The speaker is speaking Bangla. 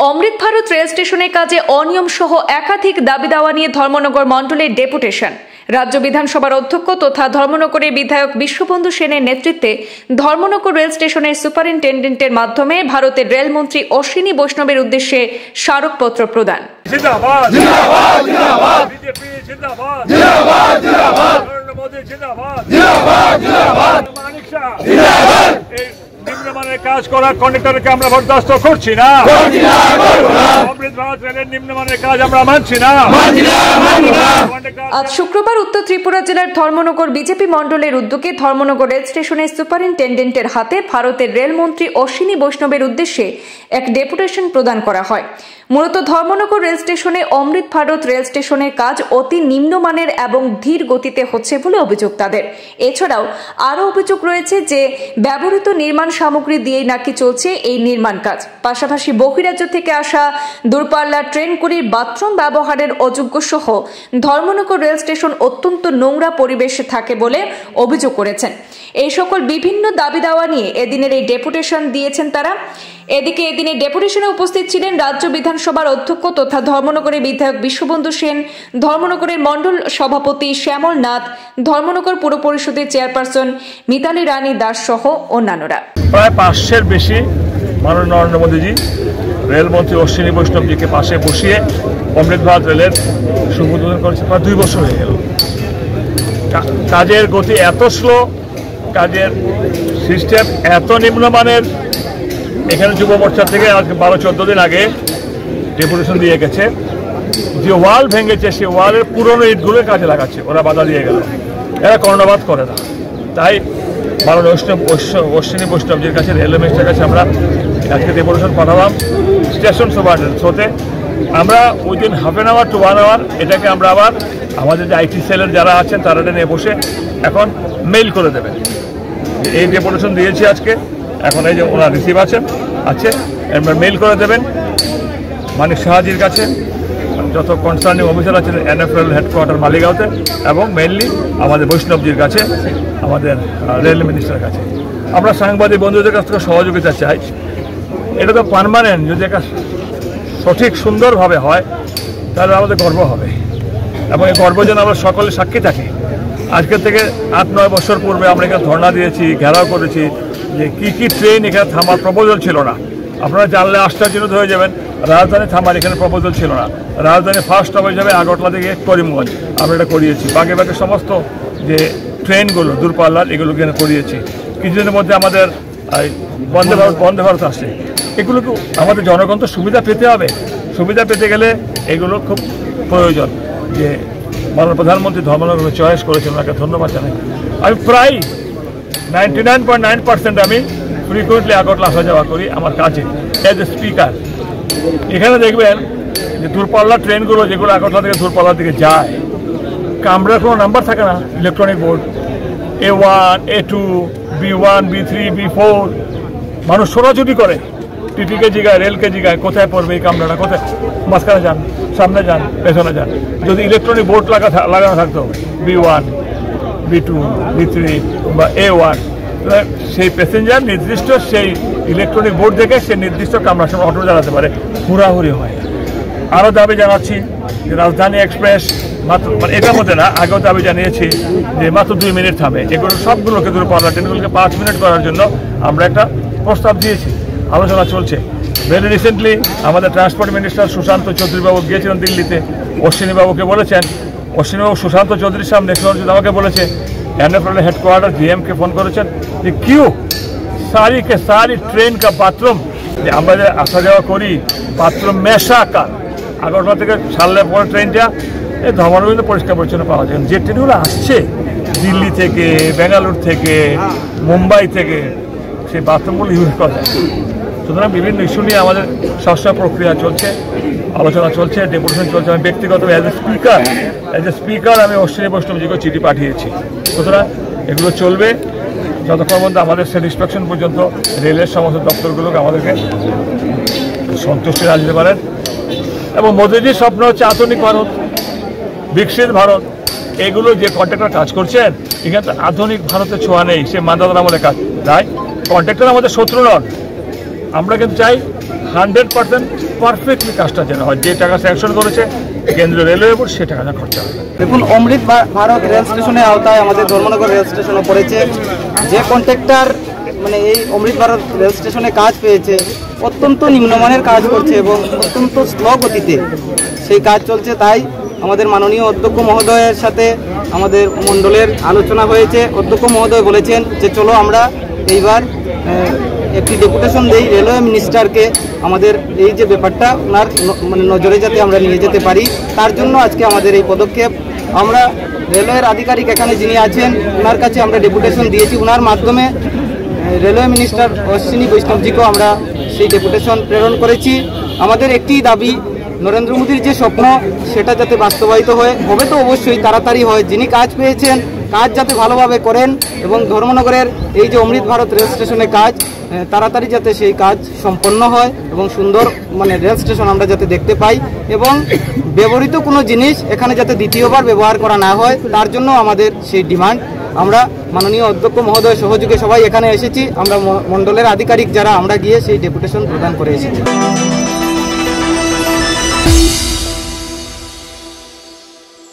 অমৃত ভারত রেল স্টেশনের কাজে অনিয়ম সহ একাধিক দাবি দাওয়া নিয়ে ধর্মনগর মণ্ডলের ডেপুটেশন। রাজ্য বিধানসভার অধ্যক্ষ তথা ধর্মনগরের বিধায়ক বিশ্ববন্ধু সেনের নেতৃত্বে ধর্মনগর রেল স্টেশনের সুপারিনটেন্ডেন্টের মাধ্যমে ভারতের রেলমন্ত্রী অশ্বিনী বৈষ্ণবের উদ্দেশ্যে স্মারকপত্র প্রদান। জিন্দাবাদ জিন্দাবাদ জিন্দাবাদ বিজেপি জিন্দাবাদ জিন্দাবাদ জিন্দাবাদ নরেন্দ্র মোদি জিন্দাবাদ জিন্দাবাদ জিন্দাবাদ মানিক শাহ জিন্দাবাদ। নিম্নমানের কাজ করা কন্ডাক্টরকে আমরা বরদাস্ত করছি না। অমৃত ভারত রেলের নিম্নমানের কাজ আমরা মানছি না। আজ শুক্রবার উত্তর ত্রিপুরা জেলার ধর্মনগর বিজেপি মণ্ডলের উদ্যোগে ধর্মনগর রেল স্টেশনের সুপারিনটেন্ডেন্টের হাতে ভারতের রেলমন্ত্রী অশ্বিনী বৈষ্ণবের উদ্দেশ্যে এক ডেপুটেশন প্রদান করা হয়। মূলত ধর্মনগর রেল স্টেশনে অমৃত ভারত রেল স্টেশনের কাজ অতি নিম্নমানের এবং ধীর গতিতে হচ্ছে বলে অভিযোগ তাদের। এছাড়াও আরও অভিযোগ রয়েছে যে ব্যবহৃত নির্মাণ সামগ্রী দিয়েই নাকি চলছে এই নির্মাণ কাজ। পাশাপাশি বহিরাজ্য থেকে আসা দূরপাল্লার ট্রেনগুলির বাথরুম ব্যবহারের অযোগ্য সহ ধর্মনগর রেল স্টেশন অত্যন্ত নোংরা পরিবেশে থাকে বলে অভিযোগ করেছেন। এই সকল বিভিন্ন দাবি দাওয়া নিয়ে এদিনের এই ডেপুটেশন দিয়েছেন তারা। এদিকে এদিনের ডেপুটেশনে উপস্থিত ছিলেন রাজ্য বিধানসভার অধ্যক্ষ তথা ধর্মনগরের বিধায়ক বিশ্ববন্ধু সেন, ধর্মনগরের মণ্ডল সভাপতি শ্যামল নাথ, ধর্মনগর পুর পরিষদের চেয়ারপারসন মিতালি রানী দাস সহ অন্যান্যরা। প্রায় 500-এর বেশি মাননীয় নরেন্দ্র মোদীজি রেলমন্ত্রী অশ্বিনী বৈষ্ণবজিকে পাশে বসিয়ে অমৃত ভারত রেলের শুভ উদ্বোধন করেছে। প্রায় 2 বছর হয়ে গেল। কাজের গতি এত স্লো, কাজের সিস্টেম এত নিম্নমানের। এখানে যুব মোর্চা থেকে আজকে 12-14 দিন আগে ডেপুটেশন দিয়ে গেছে, যে ওয়াল ভেঙেছে সেই ওয়ালের পুরনো ইটগুলো কাজে লাগাচ্ছে, ওরা বাধা দিয়ে গেল। এরা কর্ণপাত করে না। তাই মাননীয় অশ্বিনী বৈষ্ণবজির কাছে, রেলওয়ে মিনিস্টারের কাছে আমরা আজকে ডেপুটেশন পাঠালাম স্টেশন সুপারিনটেন্ডেন্ট থ্রুতে। আমরা within half an hour to 1 hour এটাকে আমরা আবার আমাদের যে আইটি সেলের যারা আছেন তারা নিয়ে বসে এখন মেইল করে দেবেন। এই ডেপুটেশন দিয়েছি আজকে, এখন এই যে ওনার রিসিভ আছে এবার মেইল করে দেবেন মানিক শাহজির কাছে, যত কনসার্নিং অফিসার আছেন এনএফএল হেডকোয়ার্টার মালিগাঁওতে, এবং মেইনলি আমাদের বৈষ্ণবজির কাছে, আমাদের রেল মিনিস্টারের কাছে। আমরা সাংবাদিক বন্ধুদের কাছ থেকে সহযোগিতা চাই। এটা তো পার্মানেন্ট, যদি একটা সঠিক সুন্দরভাবে হয় তাহলে আমাদের গর্ব হবে, এবং এই গর্ব যেন আমরা সকলে সাক্ষী থাকি। আজকের থেকে 8-9 বছর পূর্বে আমরা এখানে ধর্ণা দিয়েছি, ঘেরাও করেছি যে কী ট্রেন এখানে থামার প্রপোজাল ছিল না। আপনারা জানলে আশ্চর্যজনক হয়ে যাবেন, রাজধানী থামার এখানে প্রপোজাল ছিল না। রাজধানী ফার্স্ট হবে যাবে আগরতলা থেকে করিমগঞ্জ, আমরা এটা করিয়েছি। বাকি সমস্ত যে ট্রেনগুলো দূরপাল্লার এগুলো এখানে করিয়েছি। কিছুদিনের মধ্যে আমাদের বন্দে ভারত আসছে। এগুলো আমাদের জনগণ তো সুবিধা পেতে হবে। সুবিধা পেতে গেলে এগুলো খুব প্রয়োজন। যে মাননীয় প্রধানমন্ত্রী ধর্মনগর চয়েস করেছেন, ওনাকে ধন্যবাদ জানাই। আমি প্রায় 99.9% আমি ফ্রিকুয়েন্টলি আগরতলা আসা যাওয়া করি আমার কাজে অ্যাজ এ স্পিকার। এখানে দেখবেন যে দূরপাল্লা ট্রেনগুলো যেগুলো আগরতলা থেকে দূরপাল্লার দিকে যায়, কামরার কোনো নাম্বার থাকে না, electronic board A1, A2, B1, B3, B4। মানুষ ছোটাছুটি করে, টিটিকে জিগায়, রেলকে জিগায় কোথায় পড়বে এই কামরাটা, কোথায়, মাঝখানে যান, সামনে যান, পেছনে যান। যদি ইলেকট্রনিক বোর্ড লাগানো থাকতো B1, B2, B3 বা A1, সেই প্যাসেঞ্জার নির্দিষ্ট সেই ইলেকট্রনিক বোর্ড দেখে সে নির্দিষ্ট কামরার সময় অটো চালাতে পারে, হুড়াহুড়ি হয়। আরও দাবি জানাচ্ছি যে রাজধানী এক্সপ্রেস মাত্র, মানে এটার মধ্যে না, আগেও দাবি জানিয়েছি যে মাত্র 2 মিনিট থামে। এগুলো সবগুলোকে দূরপাল্লা ট্রেনগুলোকে 5 মিনিট করার জন্য আমরা একটা প্রস্তাব দিয়েছি, আলোচনা চলছে। ভেরি রিসেন্টলি আমাদের ট্রান্সপোর্ট মিনিস্টার সুশান্ত চৌধুরীবাবু গিয়েছিলেন দিল্লিতে, অশ্বিনীবাবুকে বলেছেন, অশ্বিনীবাবু সুশান্ত চৌধুরীর সামনে আমাকে বলেছে, एनएफएल हेडक्वार्टर जीएम के फोन करेছেন যে क्यों सारी के सारी ट्रेन का बाथरूम যে আমরা যে আসা যাওয়া করি বাথরুম মেশাকার, আগরতলা থেকে ছাড়লে পরে ট্রেনটা এই ধর্মনগরে পরিষ্কার পরিচ্ছন্ন পাওয়া যায়। যে ট্রেনগুলো আসছে দিল্লি থেকে, বেঙ্গালুরু থেকে, মুম্বাই থেকে, সেই বাথরুমগুলো ইউজ করা যায়। সুতরাং বিভিন্ন ইস্যু নিয়ে আমাদের সবসময় প্রক্রিয়া চলছে, আলোচনা চলছে, ডেপুটেশন চলছে। আমি ব্যক্তিগত অ্যাজ এ স্পিকার আমি অশ্বিনী বৈষ্ণবজিকে চিঠি পাঠিয়েছি। সুতরাং এগুলো চলবে যতক্ষণ পর্যন্ত আমাদের স্যাটিসফ্যাকশন পর্যন্ত রেলের সমস্ত দপ্তরগুলোকে আমাদেরকে সন্তুষ্টি রাখতে পারেন। এবং মোদীজির স্বপ্ন হচ্ছে আধুনিক ভারত, বিকশিত ভারত। এগুলো যে কন্ট্রাক্টর কাজ করছেন এখানে তো আধুনিক ভারতের ছোঁয়া নেই, সে মান্দাতার আমলের কাজ। তাই কন্ট্রাক্টর আমাদের শত্রু নন, আমরা কিন্তু চাই 100% পারফেক্টলি কাজটা যেন হয়, যে টাকা স্যাংশন করেছে কেন্দ্রীয় রেলওয়ে বোর্ড সে টাকাটা খরচা হবে। দেখুন, অমৃত ভারত রেল স্টেশনের আওতায় আমাদের ধর্মনগর রেল স্টেশনও পড়েছে। যে কন্ট্রাক্টর মানে এই অমৃত ভারত রেল স্টেশনে কাজ পেয়েছে অত্যন্ত নিম্নমানের কাজ করছে এবং অত্যন্ত স্লো গতিতে সেই কাজ চলছে। তাই আমাদের মাননীয় অধ্যক্ষ মহোদয়ের সাথে আমাদের মণ্ডলের আলোচনা হয়েছে। অধ্যক্ষ মহোদয় বলেছেন যে চলো আমরা এইবার একটি ডেপুটেশন দেই রেলওয়ে মিনিস্টারকে, আমাদের এই যে ব্যাপারটা ওনার মানে নজরে যাতে আমরা নিয়ে যেতে পারি, তার জন্য আজকে আমাদের এই পদক্ষেপ। আমরা রেলওয়ের আধিকারিক এখানে যিনি আছেন ওনার কাছে আমরা ডেপুটেশন দিয়েছি, ওনার মাধ্যমে রেলওয়ে মিনিস্টার অশ্বিনী বৈষ্ণবজিকেও আমরা সেই ডেপুটেশন প্রেরণ করেছি। আমাদের একটি দাবি, নরেন্দ্র মোদীর যে স্বপ্ন সেটা যাতে বাস্তবায়িত হবে তো অবশ্যই তাড়াতাড়ি হয়। যিনি কাজ পেয়েছেন কাজ যাতে ভালোভাবে করেন এবং ধর্মনগরের এই যে অমৃত ভারত রেল স্টেশনে কাজ তাড়াতাড়ি যাতে সেই কাজ সম্পন্ন হয় এবং সুন্দর মানে রেল স্টেশন আমরা যাতে দেখতে পাই এবং ব্যবহৃত কোনো জিনিস এখানে যাতে দ্বিতীয়বার ব্যবহার করা না হয়, তার জন্য আমাদের সেই ডিমান্ড। আমরা মাননীয় অধ্যক্ষ মহোদয় সহযোগে সবাই এখানে এসেছি, আমরা মণ্ডলের আধিকারিক যারা আমরা গিয়ে সেই ডেপুটেশন প্রদান করে এসেছি।